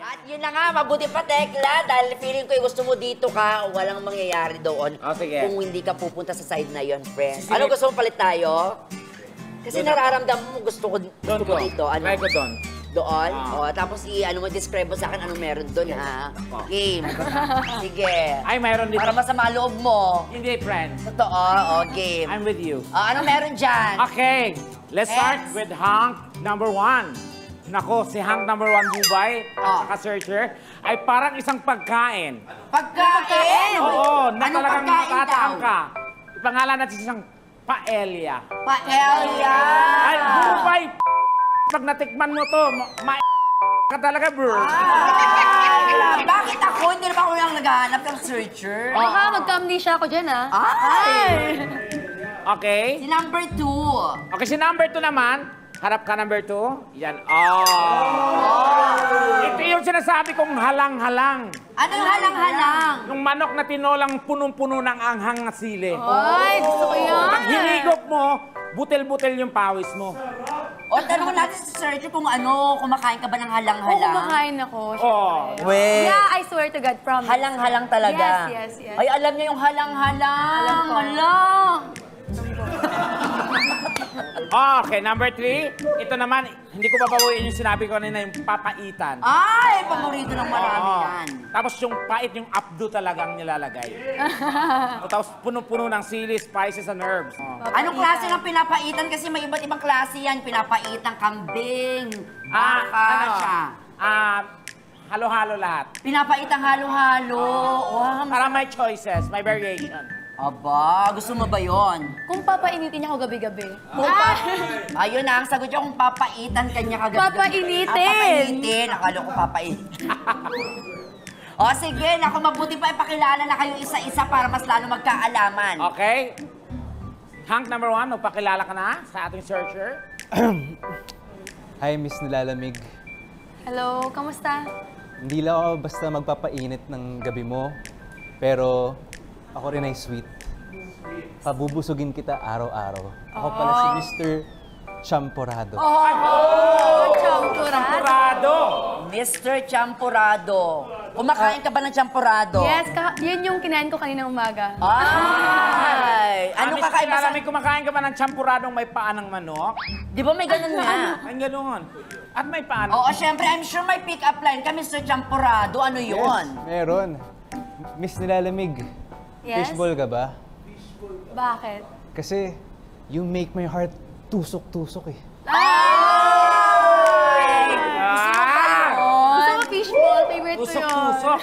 At yun na nga, mabuti pa, Tekla, dahil feeling ko gusto mo dito ka, walang mangyayari doon. Oh, sige. Kung hindi ka pupunta sa side na yon, friend. Ano gusto mo palit tayo? Kasi nararamdaman mo gusto ko dito. Ano? Try ko doon. Doon? O, tapos describe mo sa akin anong meron doon, ha? Game. Sige. Ay, mayroon dito. Para masama loob mo. Hindi, friend. Totoo, game. I'm with you. Anong meron dyan? Okay, let's start Next. with Hank number 1. Nako, si Hank number 1 Bubay at saka Searcher ay parang isang pagkain. Pagkain! Oo, na Anong talagang pagkain matatakam daw? ka. Ipangalan natin siyang paella. Paella! Ay, Bubay, pag natikman mo to, ka talaga, bro. Bakit ako? Hindi naman ako yung naghahanap ng searcher. Baka magka-amnesia ako dyan, ah. Ay! Okay? Si number 2. Okay, si number 2 naman. Harap ka number 2. Yan. Oh. Ito yung sinasabi kong halang-halang. Ano yung halang-halang? Yung manok na tinolang punong-puno ng anghang na sili. Ay, gusto ko yan. Pag hinigop mo, butil-butil yung pawis mo. O, tanong natin si searcher kung kumakain ka ba ng Oo, halang-halang? kumakain ako. Oh. Weh. Yeah, I swear to God, promise. Halang-halang talaga. Yes. Ay, alam niya yung halang-halang. Alam ko. Halang. Okay, number 3. Ito naman, hindi ko babawiin yung sinabi ko kanina, yung papaitan. Ay, paborito ng marami Oo. yan. Tapos yung pait, yung abdo talagang nilalagay. Tapos puno-puno ng sili, spices, and herbs. Oh. Anong klase ng pinapaitan? Kasi may iba't ibang klase yan. Pinapaitan kambing, baka, siya. Halo-halo lahat. Pinapaitan halo-halo. Wow. Para may choices, may variation. Aba, gusto mo ba yon? Kung papainitin niya ako gabi-gabi. Ayun na, ang sagot niya kung papaitan kanya kagabi. Papainitin. Papainitin. Akala ko papainitin. O sige, naku, mabuti pa ipakilala na kayo isa-isa para mas lalo magkaalaman. Okay? Hank number 1, magpakilala ka na sa ating searcher. Hi, Miss Nilalamig. Hello, kamusta? Hindi lang ako basta magpapainit ng gabi mo, pero ako rin ay sweet. Pabubusugin kita araw-araw. Ako pala si Mr. Champorado. Champurado! Mr. Champurado. Kumakain ka ba ng champurado? Yes, yun yung kinain ko kaninang umaga. Ay! Ano kakaiba sa... May kumakain ka ba ng champuradong may paa ng manok? Di ba may ganun nga? Ay, ganoon. At may paa ng... Oo, syempre, I'm sure may pick-up line ka, Mr. Champurado. Ano yun? Meron. Miss Nilalamig, Yes? fishball ka ba? Bakit? Kasi you make my heart tusok-tusok eh. Gusto ko fishball, favorite ko yun. Tusok-tusok.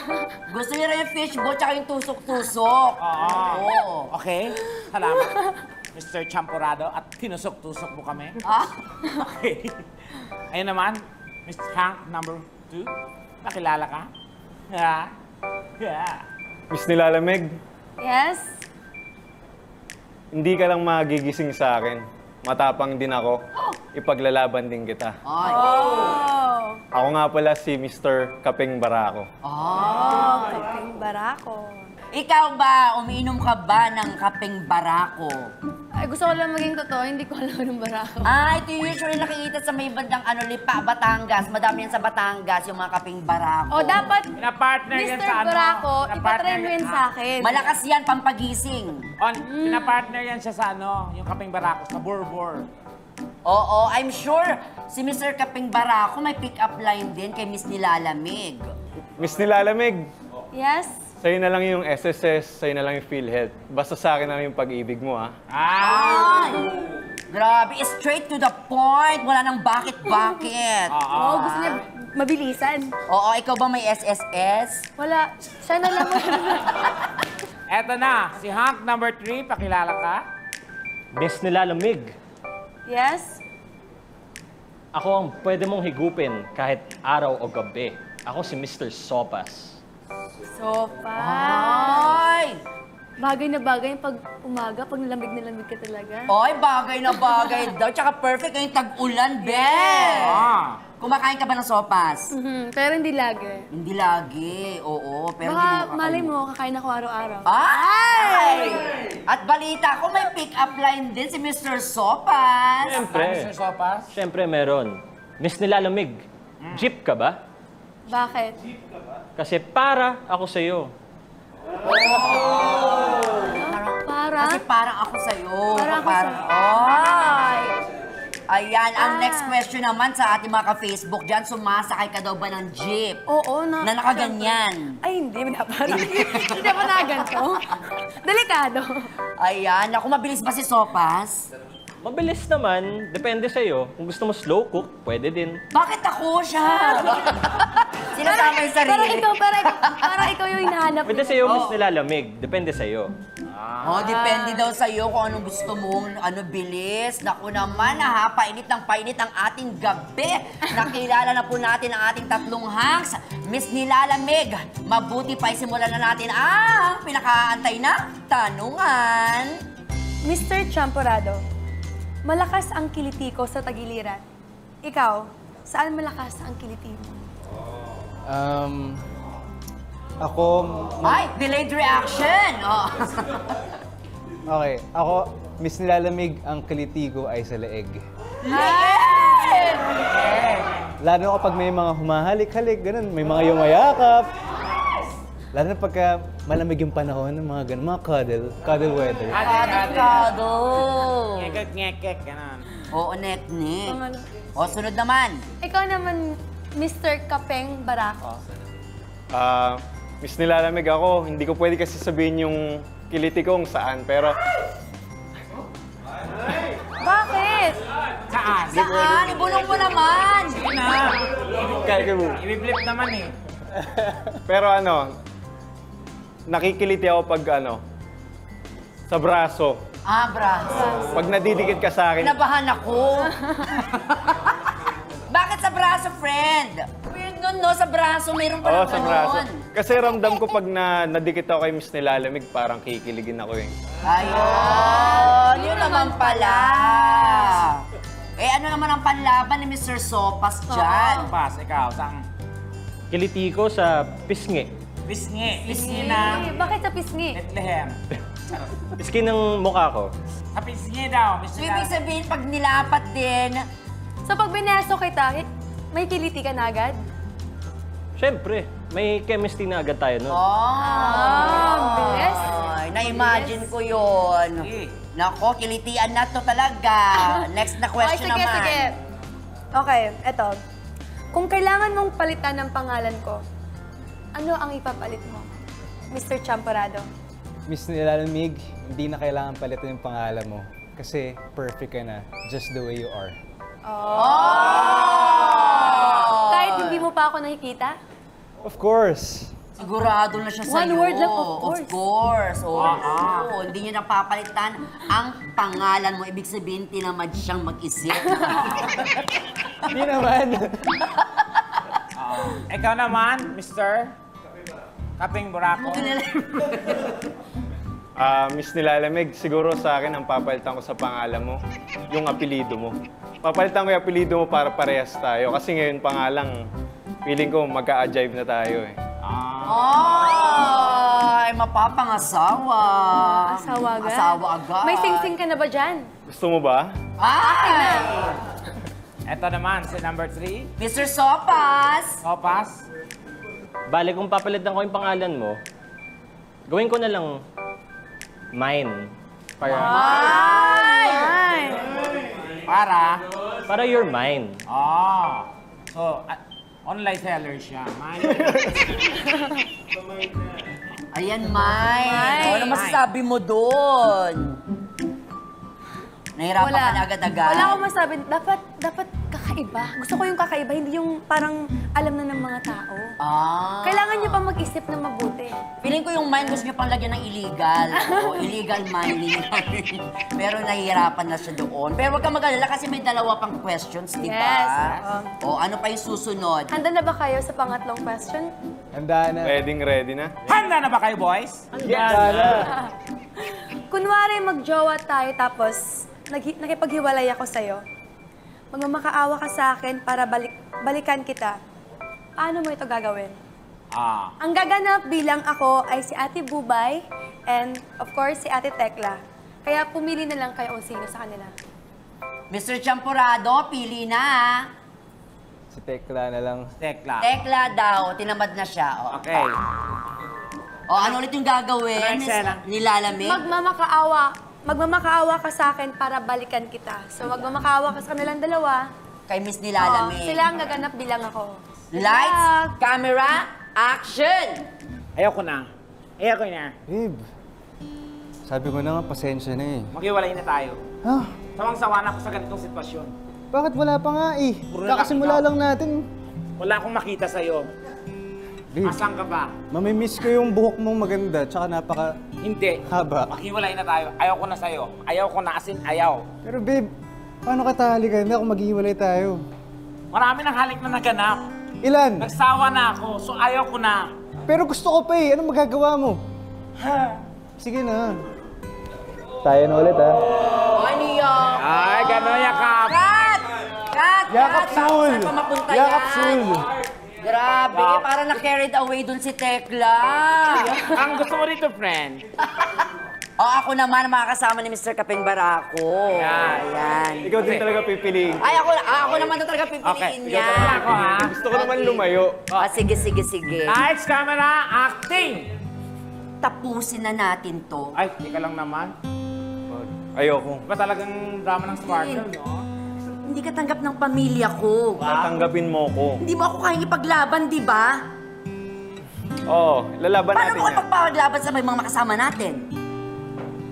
Gusto niya rin yung fishball tsaka yung tusok-tusok. Oo. Okay, salamat. Mr. Champurado, at tinusok-tusok mo kami. Okay. Ayun naman, Mr. Hank number 2. Nakilala ka? Yeah. Miss Nilalamig, Yes? hindi ka lang magigising sa akin. Matapang din ako. Ipaglalaban din kita. Ay. Oh, Ako nga pala si Mr. Kaping Barako. kaping barako. Ikaw ba, umiinom ka ba ng kapeng barako? Ay, gusto ko lang maging totoo, hindi ko alam ng barako. Ito yung usually nakikita sa may bandang Lipa, Batangas. Madami yan sa Batangas, yung mga kapeng barako. O, dapat, Pinapartner yan Mr. sa ano? Barako, Pinapartner ipatrend mo yan yan- sa akin. Malakas yan, pampagising. Pinapartner yan siya sa ano, yung kaping barako, sa Borbor. Oo, I'm sure si Mr. Kapeng Barako may pick-up line din kay Miss Nilalamig. Miss Nilalamig, Yes? sa'yo na lang yung SSS, sa'yo na lang yung PhilHealth. Basta sa akin na yung pag-ibig mo, ha? Ay! Grabe, straight to the point. Wala nang bakit-bakit. Oo, gusto niya mabilisan. Oo, ikaw ba may SSS? Wala, siya na lang. Eto na, si Hank number 3, pakilala ka. Miss Nilalamig, Yes? ako ang pwede mong higupin kahit araw o gabi. Ako si Mr. Sopas. Sopa. Ay! Bagay na bagay pag umaga, pag nalamig na lamig ka talaga. Ay, bagay na bagay daw. Tsaka perfect ngayong tag-ulan, Ben! Kumakain ka ba ng sopas? Pero hindi lagi. Hindi lagi, oo. Pero Baka hindi mo malay kakainin. mo, kakain ako araw-araw. Ay! At balita ko may pick-up line din si Mr. Sopas. Siyempre. Mr. Sopas. Siyempre meron. Miss Nilalamig, jeep ka ba? Bakit? Kasi para ako sa'yo. Para? Kasi parang ako sa'yo. Parang ako Parang, ay! Ayan, ang next question naman sa ating mga ka-Facebook dyan, sumasakay ka daw ba ng jeep? Oo, Na nakaganyan. Ay, hindi. Hindi pa na ganito. Delikado. Ayan, ako mabilis ba si Sopas? Mabilis naman, depende sa'yo. Kung gusto mo slow cook, pwede din. Bakit ako siya? Sinasama yung sarili. Parang ikaw yung hinahanap. Pwede sa'yo, Miss Nilalamig. Depende sa'yo. Oh, depende daw sa'yo kung anong gusto mong bilis. Naku naman, painit ng painit ang ating gabi. Nakilala na po natin ang ating tatlong hanks. Miss Nilalamig, mabuti pa isimulan na natin ang pinakaantay na tanungan. Mr. Champorado, malakas ang kiliti ko sa tagiliran. Ikaw, saan malakas ang kiliti mo? Ako, Ay, delayed reaction. Oh. okay, ako, Miss Nilalamig, ang kiliti ko ay sa leeg. Lalo kapag may mga humahalik-halik, ganun, may mga yumayakap. Lalo na pagka malamig yung panahon, mga ganun, mga cuddle weather. Kadikado. Ngekek-ngekek, gano'n. Oo, nek-nek. Pangalo. O, sunod naman. Ikaw naman, Mr. Kapeng Barako. Miss Nilalamig ako, hindi ko pwede kasi sabihin yung kiliti kong saan, pero Bakit? Saan? Saan? Ibulong mo naman. kaya mo. Ibiblip naman eh. Pero nakikiliti ako pag sa braso. Braso. Pag nadidikit ka sa akin, Kinabahan ako. Bakit sa braso, friend? Weird nun, no? Sa braso, mayroon pa oo, ng sa braso. ganon. Kasi ramdam ko pag nadikit ako kay Miss Nilalamig, parang kikiligin ako eh. Ayun, yun naman pala. Eh, ano naman ang panlaban ni Mr. Sopas dyan? Pas, ikaw, saan? Kiliti ko sa pisngi. Pisngi. Pisngi na Bakit sa pisngi? Bethlehem. Pisngi ng mukha ko. Sa pisngi daw, Mr. So, ibig sabihin, pag nilapat din, So, pag bineso kita, may kiliti ka na agad? Siyempre, may chemistry na agad tayo, no? Bilis. Ay, na-imagine ko yun. Sige. Nako, kilitian na to talaga. Next na question Okay, sige, naman. sige. Okay, eto. Kung kailangan mong palitan ng pangalan ko, ano ang ipapalit mo, Mr. Champorado? Miss Nilalamig, hindi na kailangan palitan yung pangalan mo. Kasi perfect ka na, just the way you are. Kahit hindi mo pa ako nakikita? Of course! Sigurado na siya sa'yo. One word lang, of Of course. Oo. Hindi niya napapalitan ang pangalan mo. Ibig sabihin, tinamad siyang mag-isip. Hindi naman! Ikaw naman, Mr. Kaping Burako. Miss Nilalamig, siguro sa akin ang papalitan ko sa pangalan mo, yung apelido mo. Papalitan ko yung apelido mo para parehas tayo. Kasi ngayon pa nga lang, feeling ko magka-ajive na tayo eh. Ay, mapapangasawa. Asawa agad? Asawa agad. May sing-sing ka na ba dyan? Gusto mo ba? Ay! Ito naman, si number 3. Mr. Sopas! Sopas. Bale, kung papalitan ko yung pangalan mo, gawin ko na lang mine. Ay! Para you're mine. So, online seller siya. Ayan, Mike. Ano Mike. masasabi mo doon? Nahirapan ka na agad-agad? Wala akong masabi. Dapat kakaiba. Gusto ko yung kakaiba, hindi yung parang alam na ng mga tao. Kailangan niyo pa mag-isip na mabuti. Feeling ko yung mine gusto niyo pang lagyan ng illegal. O illegal mining. Pero nahihirapan na siya doon. Pero huwag kang mag-alala kasi may dalawa pang questions, di ba? Yes, O ano pa yung susunod? Handa na ba kayo sa pangatlong question? Handa na. Ready na? Handa na ba kayo, boys? Handa na. Kunwari magjowa tayo tapos nakipaghiwalay ako sa'yo. Magmamakaawa ka sa akin para balikan kita. Paano mo ito gagawin? Ang gaganap bilang ako ay si Ate Bubay and of course si Ate Tekla. Kaya pumili na lang kayo kung sino sa kanila. Mr. Champorado, pili na. Si Tekla na lang. Tekla. Tekla daw, tinamad na siya. O, Okay. ano ulit yung gagawin? Ano yung eksena? Nilalamig? Magmamakaawa ka sa akin para balikan kita. So, magmamakaawa ka sa kanilang dalawa. Kay Miss Oo, Nilalamig. sila ang gaganap bilang ako. Lights, camera, action! Ayoko na. Ayoko na. Babe, sabi ko na nga, pasensya na eh. Maghiwalay na tayo. Ha? Sawang-sawa na ako sa ganitong sitwasyon. Bakit wala pa nga eh? Puro Kakasimula ikaw. lang natin. Wala akong makita sa'yo. Babe, Asan ka ba? mamimiss ko yung buhok mong maganda, tsaka napaka Hindi. haba. Maghiwalay na tayo. Ayaw ko na sa'yo. Ayaw ko na, as in ayaw. Pero babe, paano ka tahalikan na kung maghihiwalay tayo? Marami ng halik na naganap. Ilan? Nagsawa na ako, so ayaw ko na. Pero gusto ko pa eh. Anong magagawa mo? Sige na. Tayo na ulit ha. Ano yan? Ay, gano'n yakap. Cut! Cut! Yakap Cut! sul! Saan pa mapunta Yakap yan? sul! Grabe, parang na-carried away dun si Tekla. Ang gusto mo rito, friend? Ako naman ang makakasama ni Mr. Kapeng Barako. Yan. Ayan. Ikaw din talaga pipiliin. Ay, ako naman na talaga Okay. pipiliin Ikaw niya. talaga ako, ha? Gusto ko naman lumayo. Sige, sige, sige. Lights, camera, acting! Tapusin na natin to. Ay, ika lang naman. Ayoko. Iba talagang drama ng sparkle, no? Hindi ka tanggap ng pamilya ko. Tatanggapin mo ko. Hindi mo ako kayang ipaglaban, di ba? Oo, lalaban Paano natin mo yan. ipagpaglaban sa mga makasama natin?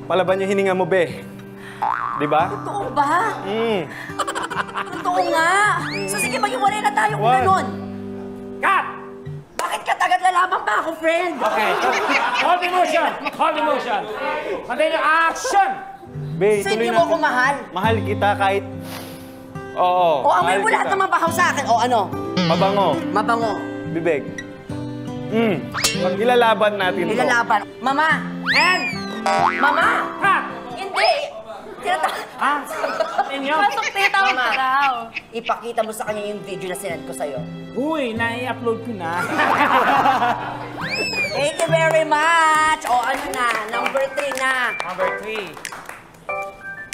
Palaban yung hininga mo, be. Di ba? Totoo ba? Totoo nga. So sige, maghiwalay na tayo kung What? ganun. Cut! Bakit ka tagad lalaban pa ako, friend? Okay. Hold emotion! Hold emotion! Continue, action! Be, So hindi tuloy mo natin. ako mahal? Mahal kita kahit... Oo, O amoy mahal mo lahat kita. ng mabahaw sa akin. O ano? Mabango, Mabango. bibig. Ilalaban natin to. Ilalaban. Mama! And, Mama! cut! Hindi! Ha? Inyo? Pasok, tinatawag ka raw. Ipakita mo sa kanya yung video na sinend ko sa'yo. Uy, nai-upload ko na. Thank you very much! O ano na? Number 3 na. Number 3.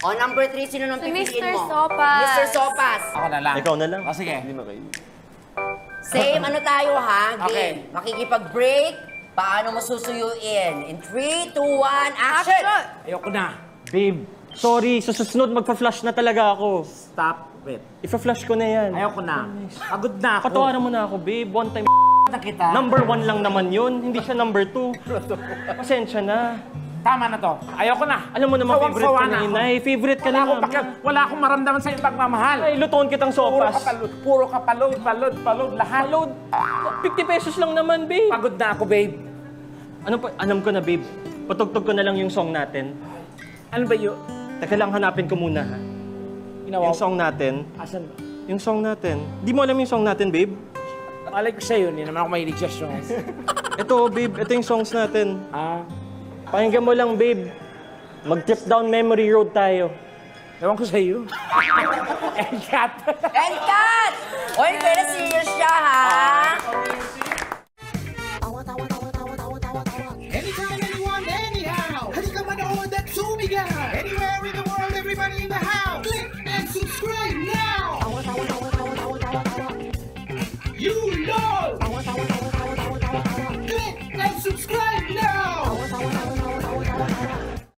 O number 3, sino nang Si pipiliin Mr. mo? Sopas. Mr. Sopas. Ako na lang. Ikaw na lang. O, sige. Same ano tayo ha? Game. Okay. Makikipag-break. Paano mo susuyuin? In 3, 2, 1, action! Ayoko na. Babe, sorry. Sa susunod, magpa-flash na talaga ako. Stop it. Ipa-flash ko na yan. Ayoko na. Pagod na ako. Patawaran mo na ako, babe. One time, na kita. number 1 lang naman yun. Hindi siya number 2. Pasensya na. Tama na to. Ayoko na. Alam mo naman, favorite Sawang-sawa ka na, ako. inay. Favorite ka Wala na akong nga. wala akong maramdaman sa iyong pagmamahal. Ay, lutoon kitang sopas. Puro ka palod, lahat. Load. 50 pesos lang naman, babe. Pagod na ako, babe. Ano pa? Alam ko na, babe. Patugtog ko na lang yung song natin. Ano ba yun? Teka lang, hanapin ko muna, ha? Ginawa Yung song natin. Asan ba? Yung song natin. Di mo alam yung song natin, babe? Malay ko sa'yo, hindi naman ako mahilig sa songs. Ito, babe. Ito yung songs natin. Ah, Pakinggan mo lang, babe. Mag-trip down memory road tayo. ewan ko sa'yo. And cut. And cut! Oy, very serious siya ha?